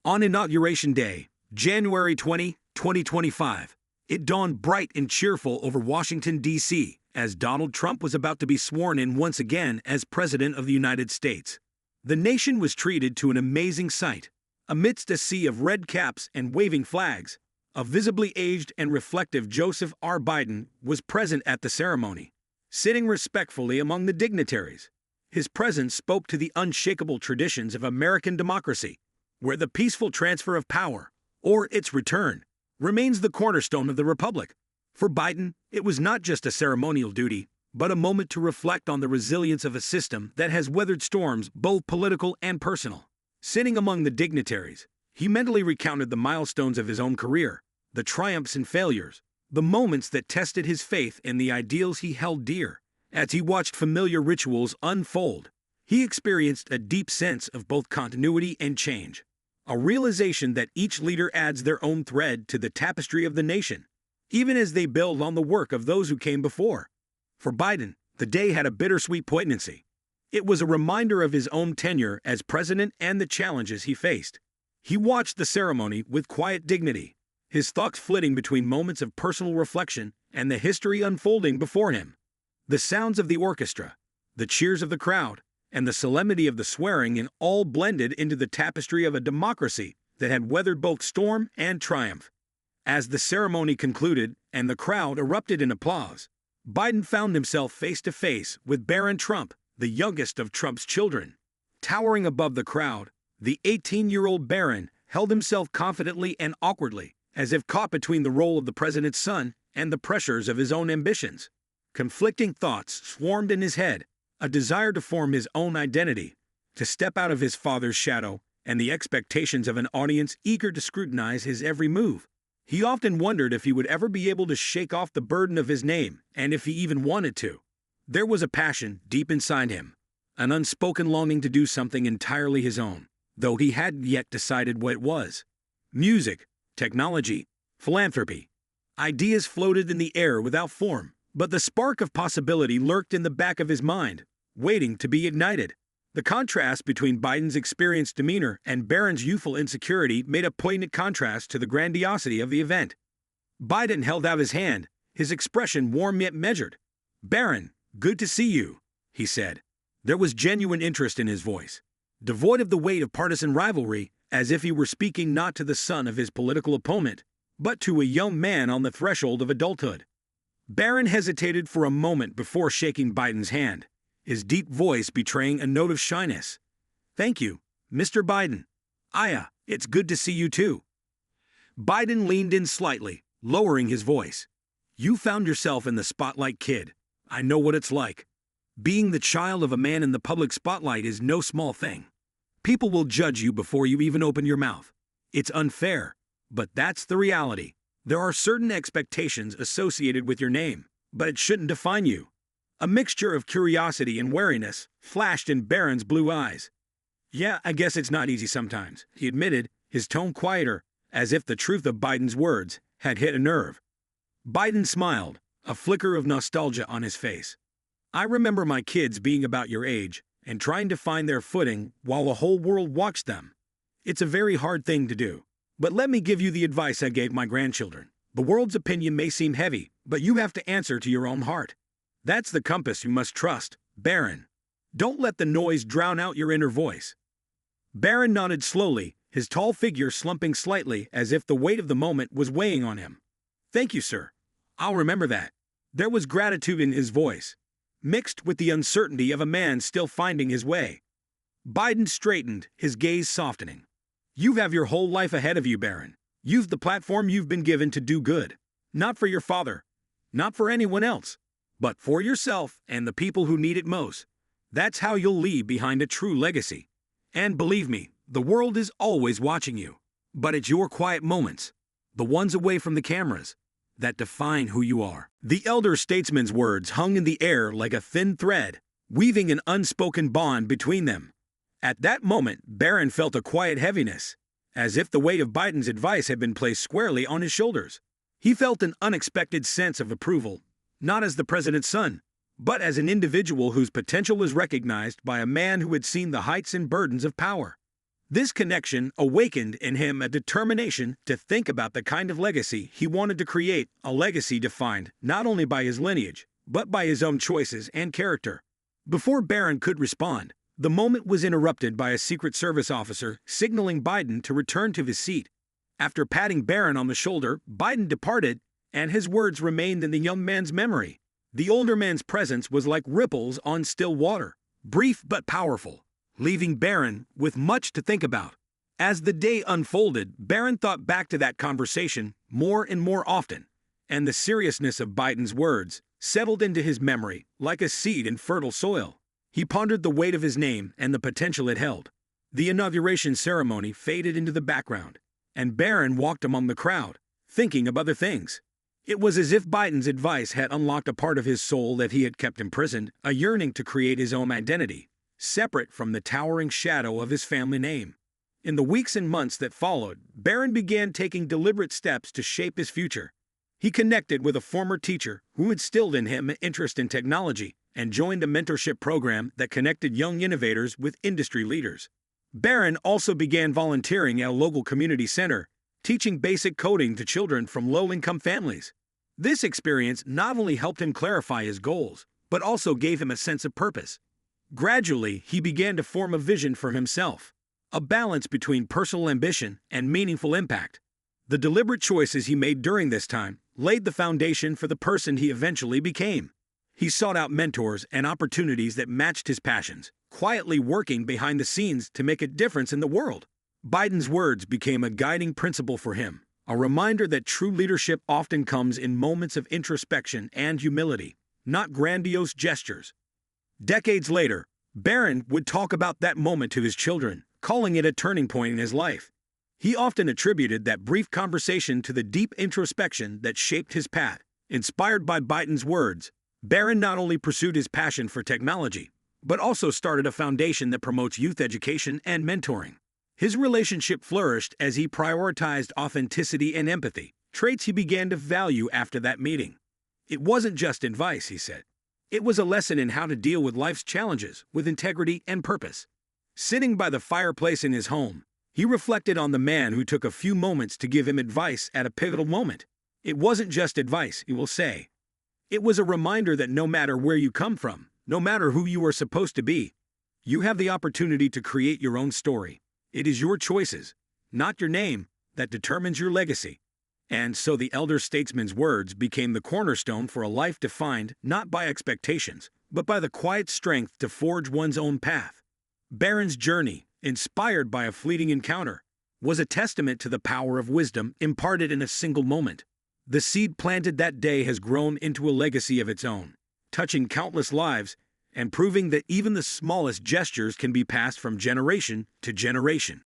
On Inauguration Day, January 2025, it dawned bright and cheerful over Washington, D.C., as Donald Trump was about to be sworn in once again as President of the United States. The nation was treated to an amazing sight. Amidst a sea of red caps and waving flags, a visibly aged and reflective Joseph R. Biden was present at the ceremony, sitting respectfully among the dignitaries. His presence spoke to the unshakable traditions of American democracy, where the peaceful transfer of power, or its return, remains the cornerstone of the republic. For Biden, it was not just a ceremonial duty, but a moment to reflect on the resilience of a system that has weathered storms, both political and personal. Sitting among the dignitaries, he mentally recounted the milestones of his own career, the triumphs and failures, the moments that tested his faith in the ideals he held dear. As he watched familiar rituals unfold, he experienced a deep sense of both continuity and change, a realization that each leader adds their own thread to the tapestry of the nation, even as they build on the work of those who came before. For Biden, the day had a bittersweet poignancy. It was a reminder of his own tenure as president and the challenges he faced. He watched the ceremony with quiet dignity, his thoughts flitting between moments of personal reflection and the history unfolding before him. The sounds of the orchestra, the cheers of the crowd, and the solemnity of the swearing-in all blended into the tapestry of a democracy that had weathered both storm and triumph. As the ceremony concluded and the crowd erupted in applause, Biden found himself face to face with Barron Trump, the youngest of Trump's children. Towering above the crowd, the 18-year-old Barron held himself confidently and awkwardly, as if caught between the role of the president's son and the pressures of his own ambitions. Conflicting thoughts swarmed in his head, a desire to form his own identity, to step out of his father's shadow, and the expectations of an audience eager to scrutinize his every move. He often wondered if he would ever be able to shake off the burden of his name, and if he even wanted to. There was a passion deep inside him, an unspoken longing to do something entirely his own, though he hadn't yet decided what it was. Music, technology, philanthropy. Ideas floated in the air without form, but the spark of possibility lurked in the back of his mind, waiting to be ignited. The contrast between Biden's experienced demeanor and Barron's youthful insecurity made a poignant contrast to the grandiosity of the event. Biden held out his hand, his expression warm yet measured. "Barron, good to see you," he said. There was genuine interest in his voice, devoid of the weight of partisan rivalry, as if he were speaking not to the son of his political opponent, but to a young man on the threshold of adulthood. Barron hesitated for a moment before shaking Biden's hand, his deep voice betraying a note of shyness. "Thank you, Mr. Biden. It's good to see you too." Biden leaned in slightly, lowering his voice. "You found yourself in the spotlight, kid. I know what it's like. Being the child of a man in the public spotlight is no small thing. People will judge you before you even open your mouth. It's unfair, but that's the reality. There are certain expectations associated with your name, but it shouldn't define you." A mixture of curiosity and wariness flashed in Barron's blue eyes. "Yeah, I guess it's not easy sometimes," he admitted, his tone quieter, as if the truth of Biden's words had hit a nerve. Biden smiled, a flicker of nostalgia on his face. "I remember my kids being about your age and trying to find their footing while the whole world watched them. It's a very hard thing to do. But let me give you the advice I gave my grandchildren. The world's opinion may seem heavy, but you have to answer to your own heart. That's the compass you must trust, Barron. Don't let the noise drown out your inner voice." Barron nodded slowly, his tall figure slumping slightly as if the weight of the moment was weighing on him. "Thank you, sir. I'll remember that." There was gratitude in his voice, mixed with the uncertainty of a man still finding his way. Biden straightened, his gaze softening. "You have your whole life ahead of you, Barron. Use the platform you've been given to do good. Not for your father, not for anyone else, but for yourself and the people who need it most. That's how you'll leave behind a true legacy. And believe me, the world is always watching you. But it's your quiet moments, the ones away from the cameras, that define who you are." The elder statesman's words hung in the air like a thin thread, weaving an unspoken bond between them. At that moment, Barron felt a quiet heaviness, as if the weight of Biden's advice had been placed squarely on his shoulders. He felt an unexpected sense of approval, not as the president's son, but as an individual whose potential was recognized by a man who had seen the heights and burdens of power. This connection awakened in him a determination to think about the kind of legacy he wanted to create, a legacy defined not only by his lineage, but by his own choices and character. Before Barron could respond, the moment was interrupted by a Secret Service officer signaling Biden to return to his seat. After patting Barron on the shoulder, Biden departed, and his words remained in the young man's memory. The older man's presence was like ripples on still water, brief but powerful, leaving Barron with much to think about. As the day unfolded, Barron thought back to that conversation more and more often, and the seriousness of Biden's words settled into his memory like a seed in fertile soil. He pondered the weight of his name and the potential it held. The inauguration ceremony faded into the background, and Barron walked among the crowd, thinking of other things. It was as if Biden's advice had unlocked a part of his soul that he had kept imprisoned, a yearning to create his own identity, separate from the towering shadow of his family name. In the weeks and months that followed, Barron began taking deliberate steps to shape his future. He connected with a former teacher who instilled in him an interest in technology and joined a mentorship program that connected young innovators with industry leaders. Barron also began volunteering at a local community center, teaching basic coding to children from low-income families. This experience not only helped him clarify his goals, but also gave him a sense of purpose. Gradually, he began to form a vision for himself, a balance between personal ambition and meaningful impact. The deliberate choices he made during this time laid the foundation for the person he eventually became. He sought out mentors and opportunities that matched his passions, quietly working behind the scenes to make a difference in the world. Biden's words became a guiding principle for him, a reminder that true leadership often comes in moments of introspection and humility, not grandiose gestures. Decades later, Barron would talk about that moment to his children, calling it a turning point in his life. He often attributed that brief conversation to the deep introspection that shaped his path. Inspired by Biden's words, Barron not only pursued his passion for technology, but also started a foundation that promotes youth education and mentoring. His relationship flourished as he prioritized authenticity and empathy, traits he began to value after that meeting. It wasn't just advice, he said. It was a lesson in how to deal with life's challenges with integrity and purpose. Sitting by the fireplace in his home, he reflected on the man who took a few moments to give him advice at a pivotal moment. It wasn't just advice, he will say. It was a reminder that no matter where you come from, no matter who you are supposed to be, you have the opportunity to create your own story. It is your choices, not your name, that determines your legacy. And so the elder statesman's words became the cornerstone for a life defined not by expectations, but by the quiet strength to forge one's own path. Barron's journey, inspired by a fleeting encounter, was a testament to the power of wisdom imparted in a single moment. The seed planted that day has grown into a legacy of its own, touching countless lives and proving that even the smallest gestures can be passed from generation to generation.